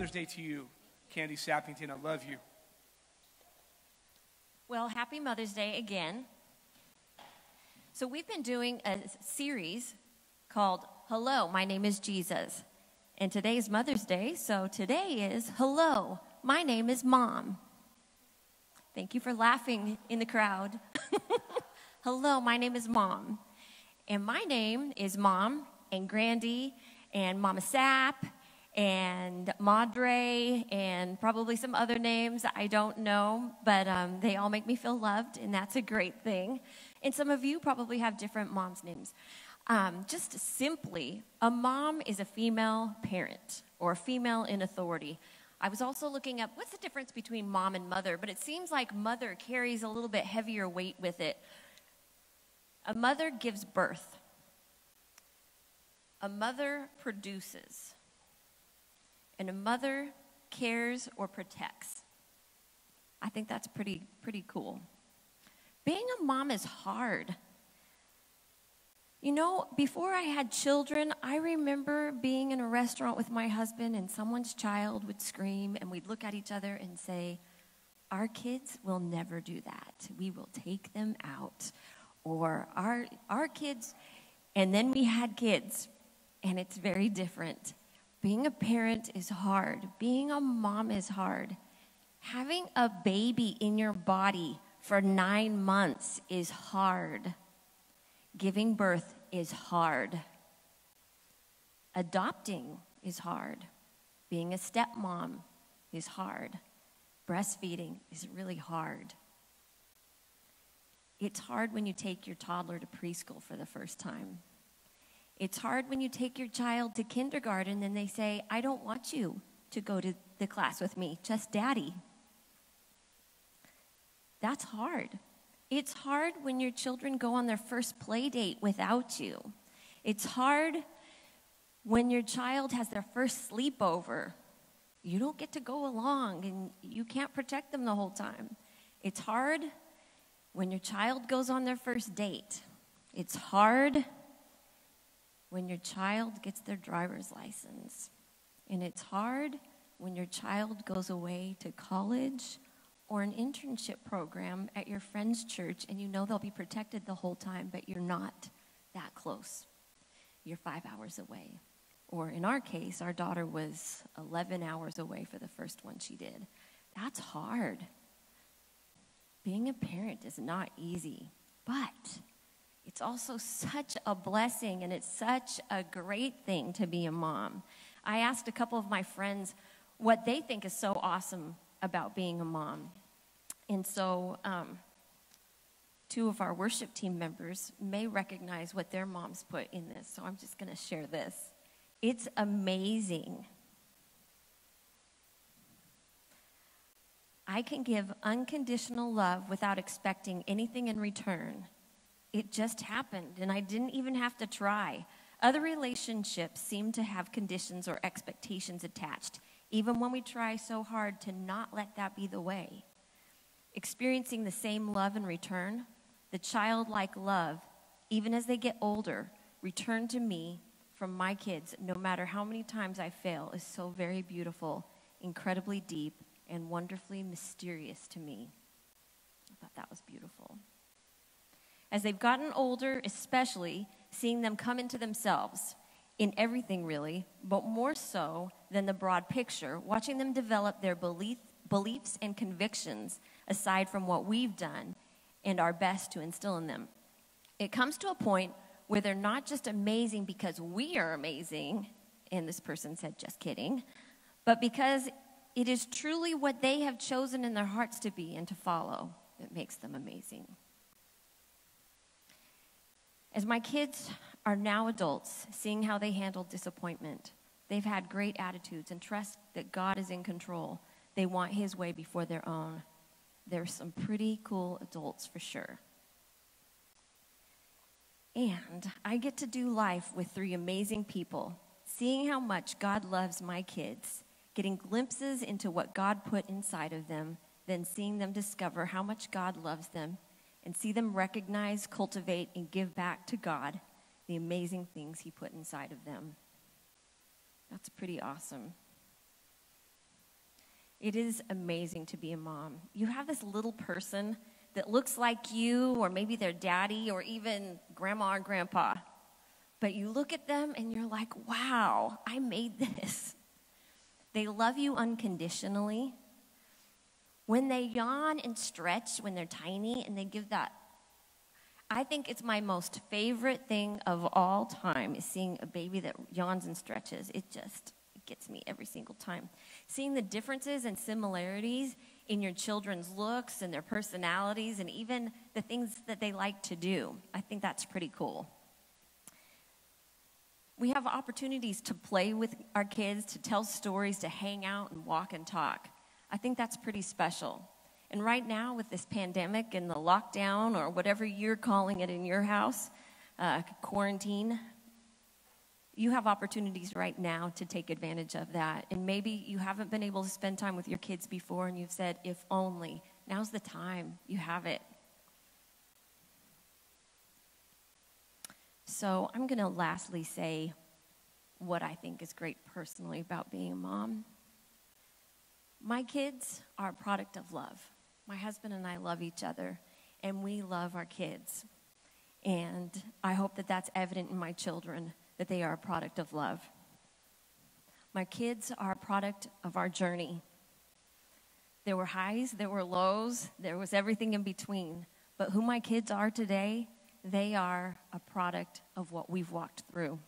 Mother's Day to you, Kandee Sappington. I love you. Well, happy Mother's Day again. So we've been doing a series called Hello, My Name is Jesus. And today's Mother's Day, so today is Hello, My Name is Mom. Thank you for laughing in the crowd. Hello, my name is Mom. And my name is Mom and Kandee and Mama Sap and Madre and probably some other names I don't know, but they all make me feel loved, and that's a great thing. And some of you probably have different mom's names. Just simply, a mom is a female parent or a female in authority. I was also looking up what's the difference between mom and mother, but it seems like mother carries a little bit heavier weight with it. A mother gives birth. A mother produces. And a mother cares or protects. I think that's pretty cool. Being a mom is hard. You know, before I had children, I remember being in a restaurant with my husband and someone's child would scream and we'd look at each other and say, our kids will never do that. We will take them out. Or our kids, and then we had kids, and it's very different. Being a parent is hard. Being a mom is hard. Having a baby in your body for 9 months is hard. Giving birth is hard. Adopting is hard. Being a stepmom is hard. Breastfeeding is really hard. It's hard when you take your toddler to preschool for the first time. It's hard when you take your child to kindergarten and they say, I don't want you to go to the class with me, just daddy. That's hard. It's hard when your children go on their first play date without you. It's hard when your child has their first sleepover. You don't get to go along and you can't protect them the whole time. It's hard when your child goes on their first date. It's hard when your child gets their driver's license. And it's hard when your child goes away to college or an internship program at your friend's church and you know they'll be protected the whole time, but you're not that close. You're 5 hours away. Or in our case, our daughter was 11 hours away for the first one she did. That's hard. Being a parent is not easy, but it's also such a blessing and it's such a great thing to be a mom. I asked a couple of my friends what they think is so awesome about being a mom. And so 2 of our worship team members may recognize what their moms put in this, so I'm just going to share this. It's amazing. I can give unconditional love without expecting anything in return. It just happened, and I didn't even have to try. Other relationships seem to have conditions or expectations attached, even when we try so hard to not let that be the way. Experiencing the same love in return, the childlike love, even as they get older, returned to me from my kids, no matter how many times I fail, is so very beautiful, incredibly deep, and wonderfully mysterious to me. I thought that was beautiful. As they've gotten older, especially, seeing them come into themselves, in everything really, but more so than the broad picture, watching them develop their beliefs and convictions aside from what we've done and our best to instill in them. It comes to a point where they're not just amazing because we are amazing, and this person said, just kidding, but because it is truly what they have chosen in their hearts to be and to follow that makes them amazing. As my kids are now adults, seeing how they handle disappointment, they've had great attitudes and trust that God is in control. They want his way before their own. They're some pretty cool adults for sure. And I get to do life with 3 amazing people, seeing how much God loves my kids, getting glimpses into what God put inside of them, then seeing them discover how much God loves them, and see them recognize, cultivate, and give back to God the amazing things he put inside of them. That's pretty awesome. It is amazing to be a mom. You have this little person that looks like you, or maybe their daddy, or even grandma or grandpa. But you look at them and you're like, wow, I made this. They love you unconditionally. When they yawn and stretch, when they're tiny, and they give that, I think it's my most favorite thing of all time is seeing a baby that yawns and stretches. It gets me every single time. Seeing the differences and similarities in your children's looks and their personalities and even the things that they like to do. I think that's pretty cool. We have opportunities to play with our kids, to tell stories, to hang out and walk and talk. I think that's pretty special. And right now with this pandemic and the lockdown or whatever you're calling it in your house, quarantine, you have opportunities right now to take advantage of that. And maybe you haven't been able to spend time with your kids before and you've said, if only. Now's the time. You have it. So I'm going to lastly say what I think is great personally about being a mom. My kids are a product of love. My husband and I love each other, and we love our kids. And I hope that that's evident in my children, that they are a product of love. My kids are a product of our journey. There were highs, there were lows, there was everything in between. But who my kids are today, they are a product of what we've walked through.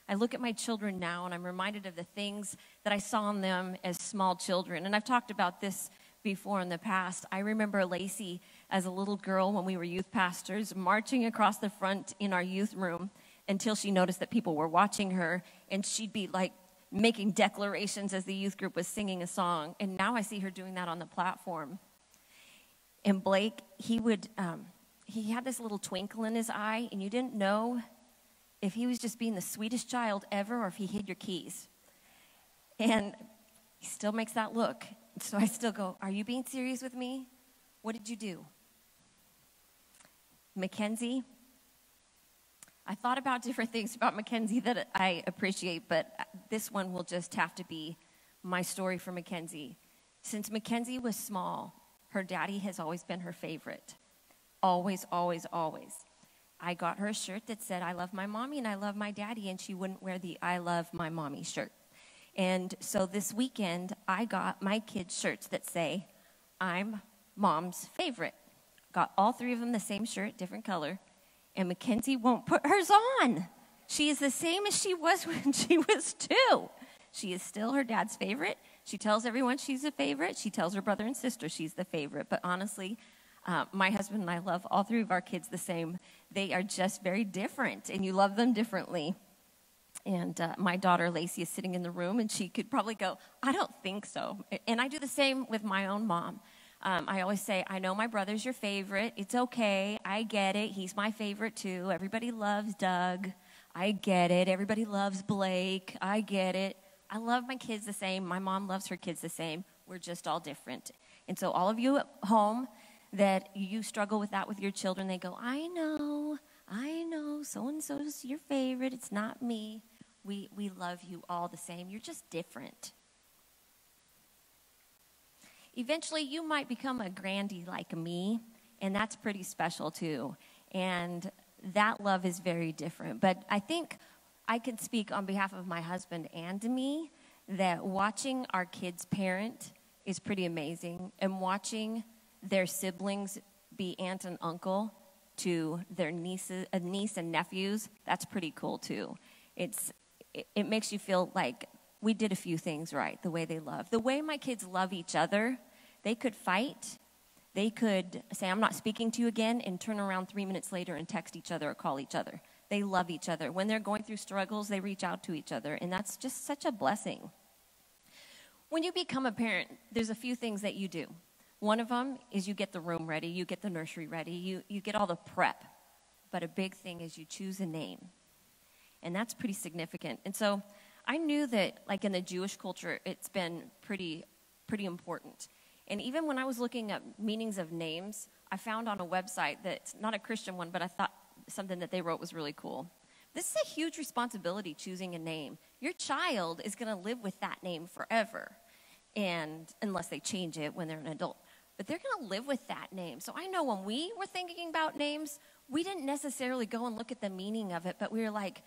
I look at my children now, and I'm reminded of the things that I saw in them as small children. And I've talked about this before in the past. I remember Lacey as a little girl when we were youth pastors, marching across the front in our youth room until she noticed that people were watching her, and she'd be like making declarations as the youth group was singing a song. And now I see her doing that on the platform. And Blake, he had this little twinkle in his eye, and you didn't know if he was just being the sweetest child ever or if he hid your keys. And he still makes that look. So I still go, are you being serious with me? What did you do? Mackenzie, I thought about different things about Mackenzie that I appreciate, but this one will just have to be my story for Mackenzie. Since Mackenzie was small, her daddy has always been her favorite. Always, always, always. I got her a shirt that said, I love my mommy and I love my daddy, and she wouldn't wear the I love my mommy shirt. And so this weekend, I got my kids shirts that say, I'm mom's favorite. Got all three of them the same shirt, different color, and Mackenzie won't put hers on. She is the same as she was when she was 2. She is still her dad's favorite. She tells everyone she's a favorite. She tells her brother and sister she's the favorite. But honestly, my husband and I love all three of our kids the same. They are just very different, and you love them differently. And my daughter, Lacey, is sitting in the room, and she could probably go, I don't think so. And I do the same with my own mom. I always say, I know my brother's your favorite. It's okay. I get it. He's my favorite, too. Everybody loves Doug. I get it. Everybody loves Blake. I get it. I love my kids the same. My mom loves her kids the same. We're just all different. And so all of you at home that you struggle with that with your children, they go, I know, so-and-so's your favorite. It's not me. We love you all the same. You're just different. Eventually, you might become a grandie like me, and that's pretty special too. And that love is very different. But I think I can speak on behalf of my husband and me that watching our kids parent is pretty amazing, and watching their siblings be aunt and uncle to their niece and nephews, that's pretty cool too. It makes you feel like we did a few things right, the way they love. The way my kids love each other, they could fight. They could say, I'm not speaking to you again, and turn around 3 minutes later and text each other or call each other. They love each other. When they're going through struggles, they reach out to each other, and that's just such a blessing. When you become a parent, there's a few things that you do. One of them is you get the room ready, you get the nursery ready, you get all the prep. But a big thing is you choose a name. And that's pretty significant. And so I knew that, like in the Jewish culture, it's been pretty important. And even when I was looking at meanings of names, I found on a website that's not a Christian one, but I thought something that they wrote was really cool. This is a huge responsibility, choosing a name. Your child is going to live with that name forever. and unless they change it when they're an adult. But they're going to live with that name. So I know when we were thinking about names, we didn't necessarily go and look at the meaning of it, but we were like,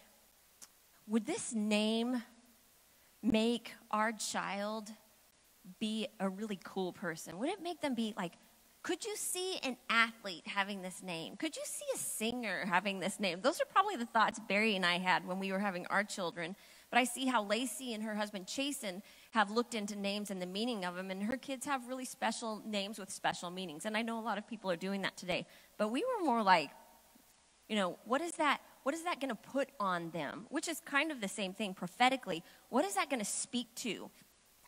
would this name make our child be a really cool person? Would it make them be like, could you see an athlete having this name? Could you see a singer having this name? Those are probably the thoughts Barry and I had when we were having our children. But I see how Lacey and her husband Chasen have looked into names and the meaning of them, and her kids have really special names with special meanings. And I know a lot of people are doing that today. But we were more like, what is that going to put on them? Which is kind of the same thing prophetically. What is that going to speak to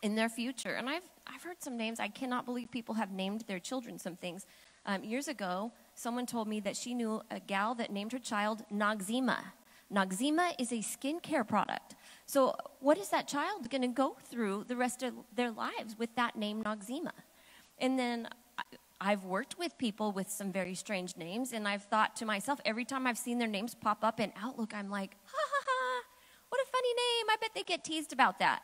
in their future? And I've heard some names. I cannot believe people have named their children some things. Years ago, someone told me that she knew a gal that named her child Noxzema. Noxzema is a skincare product. So what is that child going to go through the rest of their lives with that name Noxzema? And then I've worked with people with some very strange names, and I've thought to myself, every time I've seen their names pop up in Outlook, I'm like, ha, ha, ha, what a funny name. I bet they get teased about that.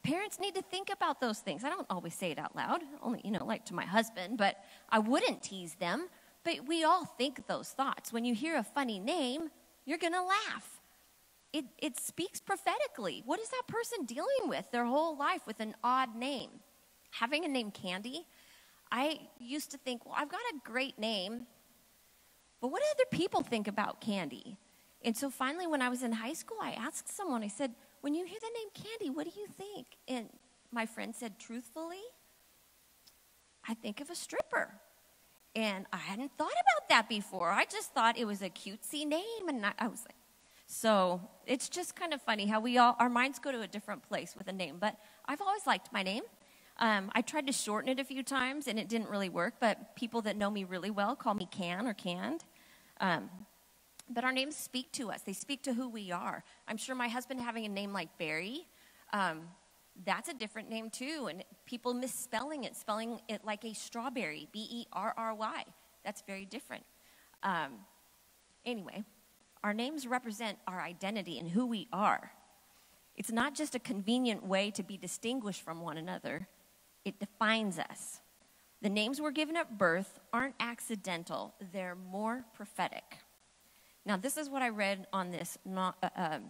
Parents need to think about those things. I don't always say it out loud, only, like to my husband, but I wouldn't tease them. But we all think those thoughts. When you hear a funny name, you're going to laugh. It speaks prophetically. What is that person dealing with their whole life with an odd name? Having a name Kandee, I used to think, well, I've got a great name, but what do other people think about Kandee? And so finally, when I was in high school, I asked someone, I said, when you hear the name Kandee, what do you think? And my friend said, truthfully, I think of a stripper. And I hadn't thought about that before. I just thought it was a cutesy name, and I was like, so it's just kind of funny how our minds go to a different place with a name. But I've always liked my name. I tried to shorten it a few times, and it didn't really work. But people that know me really well call me Can or Canned. But our names speak to us. They speak to who we are. I'm sure my husband having a name like Barry, that's a different name too. And people misspelling it, spelling it like a strawberry, Berry. That's very different. Anyway. Our names represent our identity and who we are. It's not just a convenient way to be distinguished from one another. It defines us. The names we're given at birth aren't accidental. They're more prophetic. Now, this is what I read on this regular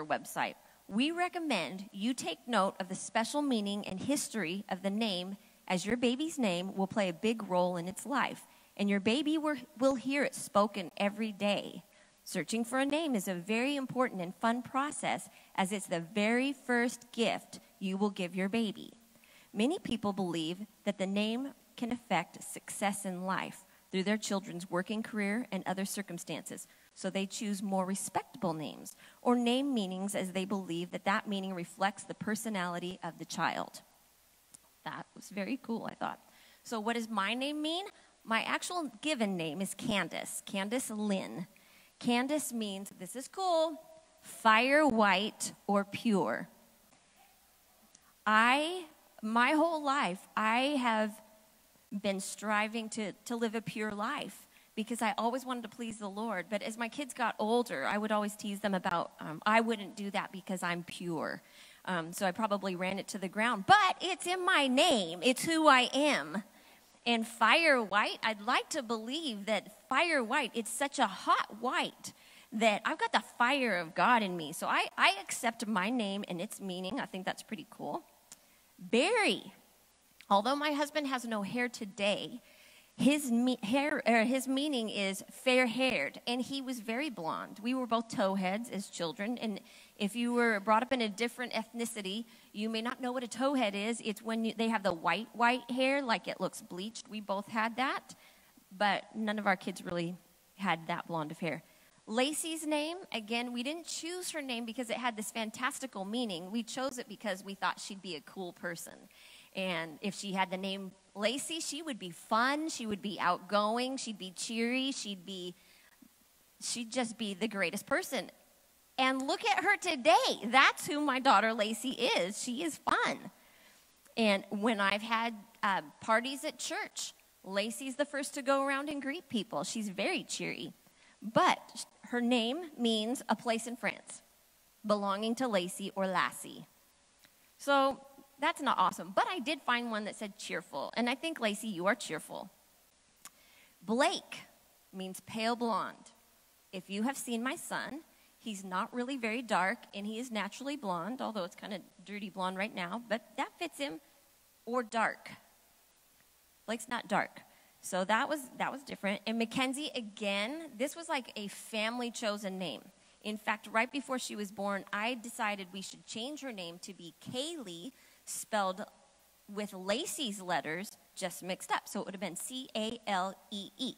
website. We recommend you take note of the special meaning and history of the name, as your baby's name will play a big role in its life. And your baby will hear it spoken every day. Searching for a name is a very important and fun process, as it's the very first gift you will give your baby. Many people believe that the name can affect success in life through their children's working career and other circumstances, so they choose more respectable names or name meanings as they believe that meaning reflects the personality of the child. That was very cool, I thought. So what does my name mean? My actual given name is Candace Lynn. Candace means, this is cool, fire white or pure. My whole life, I have been striving to live a pure life because I always wanted to please the Lord. But as my kids got older, I would always tease them about, I wouldn't do that because I'm pure. So I probably ran it to the ground. But it's in my name. It's who I am. And fire white, I'd like to believe that fire white, it's such a hot white that I've got the fire of God in me. So I accept my name and its meaning. I think that's pretty cool. Barry, although my husband has no hair today, his meaning is fair-haired, and he was very blonde. We were both towheads as children, and if you were brought up in a different ethnicity, you may not know what a towhead is. It's when they have the white hair, like it looks bleached. We both had that, but none of our kids really had that blonde of hair. Lacey's name, again, we didn't choose her name because it had this fantastical meaning. We chose it because we thought she'd be a cool person. And if she had the name Lacey, she would be fun, she would be outgoing, she'd be cheery, she'd just be the greatest person. And look at her today. That's who my daughter Lacey is. She is fun. And when I've had parties at church, Lacey's the first to go around and greet people. She's very cheery. But her name means a place in France, belonging to Lacey or Lassie. So that's not awesome. But I did find one that said cheerful. And I think, Lacey, you are cheerful. Blake means pale blonde. If you have seen my son, he's not really very dark, and he is naturally blonde, although it's kind of dirty blonde right now, but that fits him. Or dark. Blake's not dark. So that was different. And Mackenzie, again, this was like a family-chosen name. In fact, right before she was born, I decided we should change her name to be Kaylee, spelled with Lacey's letters just mixed up. So it would have been C-A-L-E-E.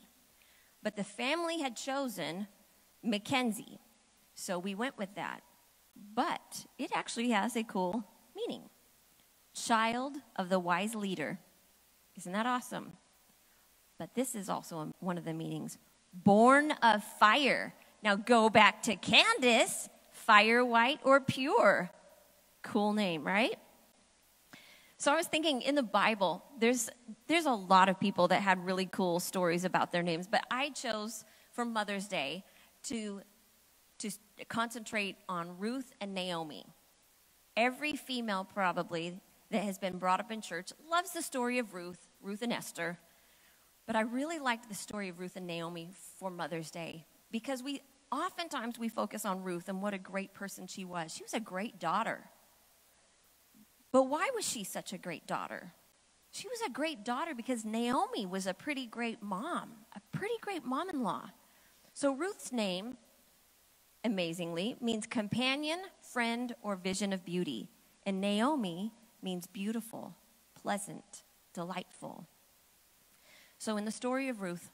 But the family had chosen Mackenzie. So we went with that. But it actually has a cool meaning. Child of the wise leader. Isn't that awesome? But this is also one of the meanings. Born of fire. Now go back to Candace. Fire, white, or pure. Cool name, right? So I was thinking, in the Bible, there's a lot of people that had really cool stories about their names. But I chose for Mother's Day to concentrate on Ruth and Naomi. Every female probably that has been brought up in church loves the story of Ruth and Esther. But I really liked the story of Ruth and Naomi for Mother's Day because oftentimes we focus on Ruth and what a great person she was. She was a great daughter. But why was she such a great daughter? She was a great daughter because Naomi was a pretty great mom, a pretty great mom-in-law. So Ruth's name, amazingly, means companion, friend, or vision of beauty. And Naomi means beautiful, pleasant, delightful. So in the story of Ruth,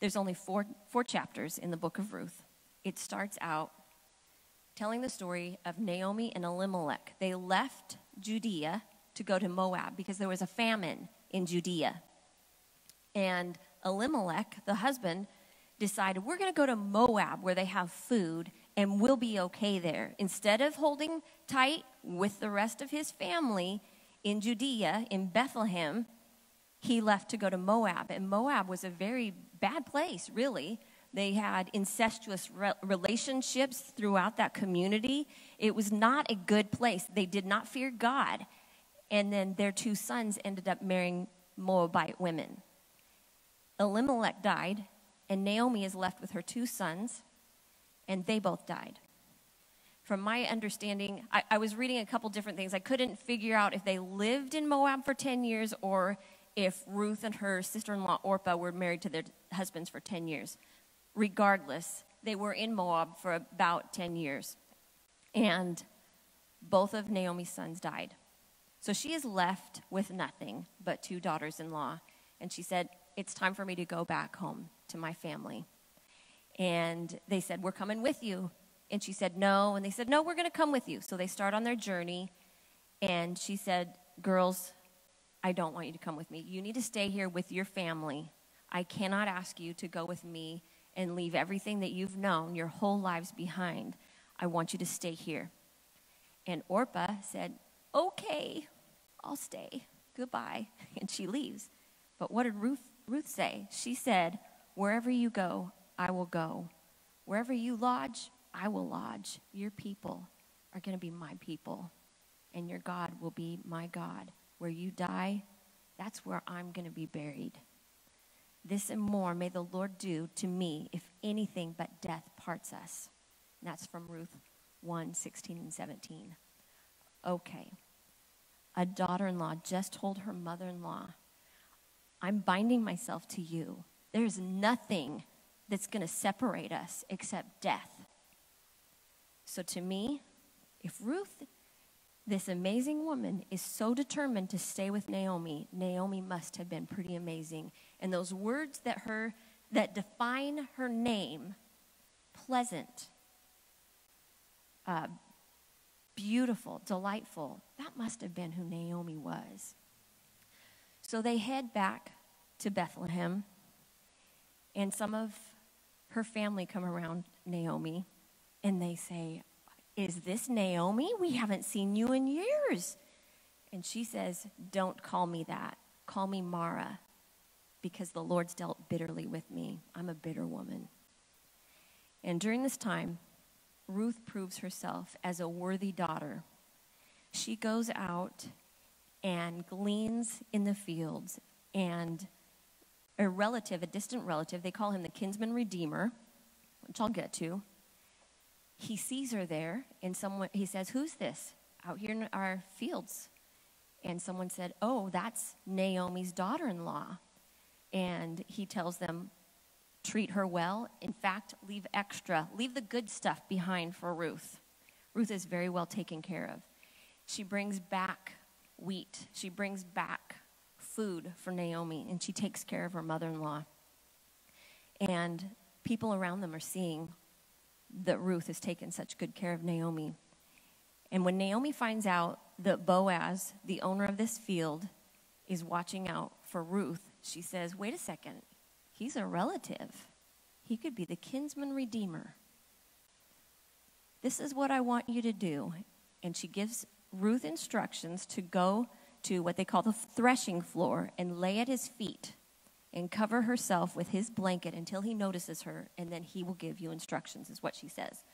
there's only four chapters in the book of Ruth. It starts out telling the story of Naomi and Elimelech. They left Judea to go to Moab because there was a famine in Judea. And Elimelech, the husband, decided, we're going to go to Moab where they have food and we'll be okay there. Instead of holding tight with the rest of his family in Judea, in Bethlehem, he left to go to Moab. And Moab was a very bad place, really. They had incestuous relationships throughout that community. It was not a good place. They did not fear God. And then their two sons ended up marrying Moabite women. Elimelech died, and Naomi is left with her two sons, and they both died. From my understanding, I was reading a couple different things. I couldn't figure out if they lived in Moab for 10 years or if Ruth and her sister-in-law Orpah were married to their husbands for 10 years. Regardless, they were in Moab for about 10 years. And both of Naomi's sons died. So she is left with nothing but two daughters-in-law. And she said, it's time for me to go back home to my family. And they said, we're coming with you. And she said, no. And they said, no, we're going to come with you. So they start on their journey. And she said, girls, I don't want you to come with me. You need to stay here with your family. I cannot ask you to go with me and leave everything that you've known your whole lives behind. I want you to stay here. And Orpah said, okay, I'll stay. Goodbye. And she leaves. But what did Ruth say? She said, wherever you go, I will go. Wherever you lodge, I will lodge. Your people are going to be my people, and your God will be my God. Where you die, that's where I'm going to be buried. This and more may the Lord do to me if anything but death parts us. And that's from Ruth 1:16 and 17. Okay. A daughter-in-law just told her mother-in-law, I'm binding myself to you. There's nothing that's going to separate us except death. So to me, if Ruth, this amazing woman, is so determined to stay with Naomi, Naomi must have been pretty amazing. And those words that define her name, pleasant, beautiful, delightful, that must have been who Naomi was. So they head back to Bethlehem, and some of her family come around Naomi, and they say, is this Naomi? We haven't seen you in years. And she says, don't call me that. Call me Mara, because the Lord's dealt bitterly with me. I'm a bitter woman. And during this time, Ruth proves herself as a worthy daughter. she goes out and gleans in the fields, and a relative, a distant relative, they call him the kinsman redeemer, which I'll get to. He sees her there, and he says, "Who's this out here in our fields?" And someone said, "Oh, that's Naomi's daughter-in-law." And he tells them, "Treat her well. In fact, leave the good stuff behind for Ruth." Ruth is very well taken care of. She brings back wheat. She brings back food for Naomi, and she takes care of her mother-in-law. And people around them are seeing that Ruth has taken such good care of Naomi. And when Naomi finds out that Boaz, the owner of this field, is watching out for Ruth, she says, "Wait a second, he's a relative. He could be the kinsman redeemer. This is what I want you to do." And she gives Ruth instructions to go to what they call the threshing floor and lay at his feet and cover herself with his blanket until he notices her, and then he will give you instructions, is what she says.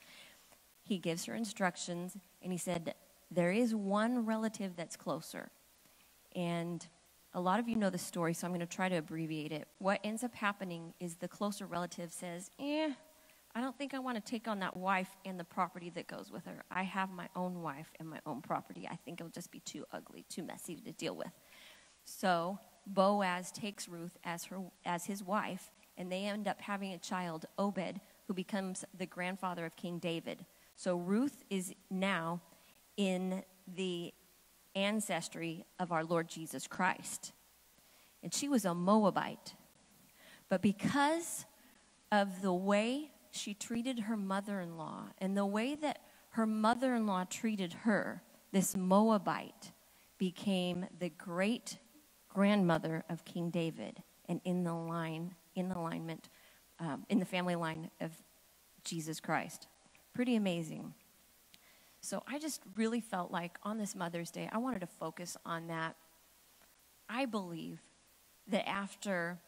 He gives her instructions, and he said, there is one relative that's closer. And a lot of you know the story, so I'm going to try to abbreviate it. What ends up happening is the closer relative says, I don't think I want to take on that wife and the property that goes with her. I have my own wife and my own property. I think it'll just be too ugly, too messy to deal with. So Boaz takes Ruth as his wife, and they end up having a child, Obed, who becomes the grandfather of King David. So Ruth is now in the ancestry of our Lord Jesus Christ. And she was a Moabite. But because of the way she treated her mother-in-law and the way that her mother-in-law treated her, this Moabite became the great grandmother of King David, and in the family line of Jesus Christ. Pretty amazing. So I just really felt like on this Mother's Day, I wanted to focus on that. I believe that after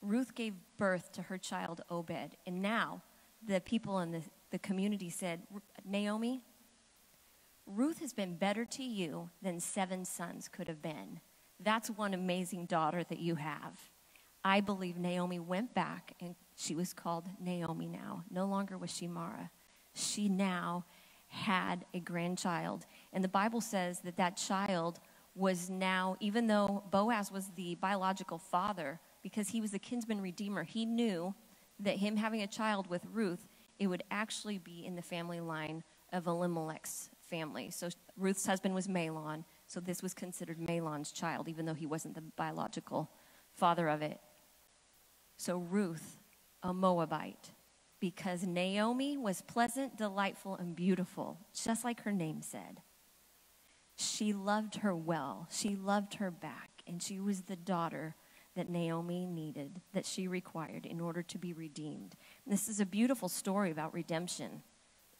Ruth gave birth to her child Obed, and now the people in the community said, Naomi, Ruth has been better to you than 7 sons could have been. That's one amazing daughter that you have. I believe Naomi went back, and she was called Naomi now. No longer was she Mara. She now had a grandchild. And the Bible says that that child was now, even though Boaz was the biological father, because he was the kinsman redeemer, he knew that him having a child with Ruth, it would actually be in the family line of Elimelech's family. So Ruth's husband was Mahlon, so this was considered Mahlon's child, even though he wasn't the biological father of it. So Ruth, a Moabite, because Naomi was pleasant, delightful, and beautiful, just like her name said. She loved her well. She loved her back, and she was the daughter that Naomi needed, that she required in order to be redeemed. And this is a beautiful story about redemption.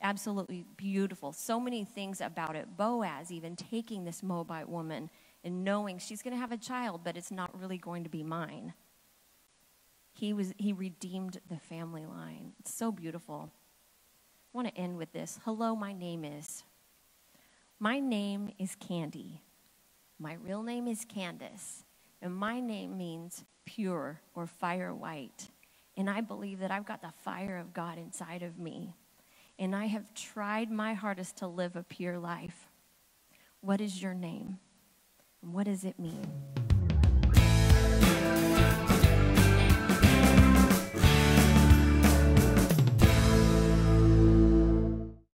Absolutely beautiful. So many things about it. Boaz even taking this Moabite woman and knowing she's going to have a child, but it's not really going to be mine. He redeemed the family line. It's so beautiful. I want to end with this. Hello, my name is Kandee. My real name is Candace. And my name means pure or fire white. And I believe that I've got the fire of God inside of me. And I have tried my hardest to live a pure life. What is your name? And what does it mean?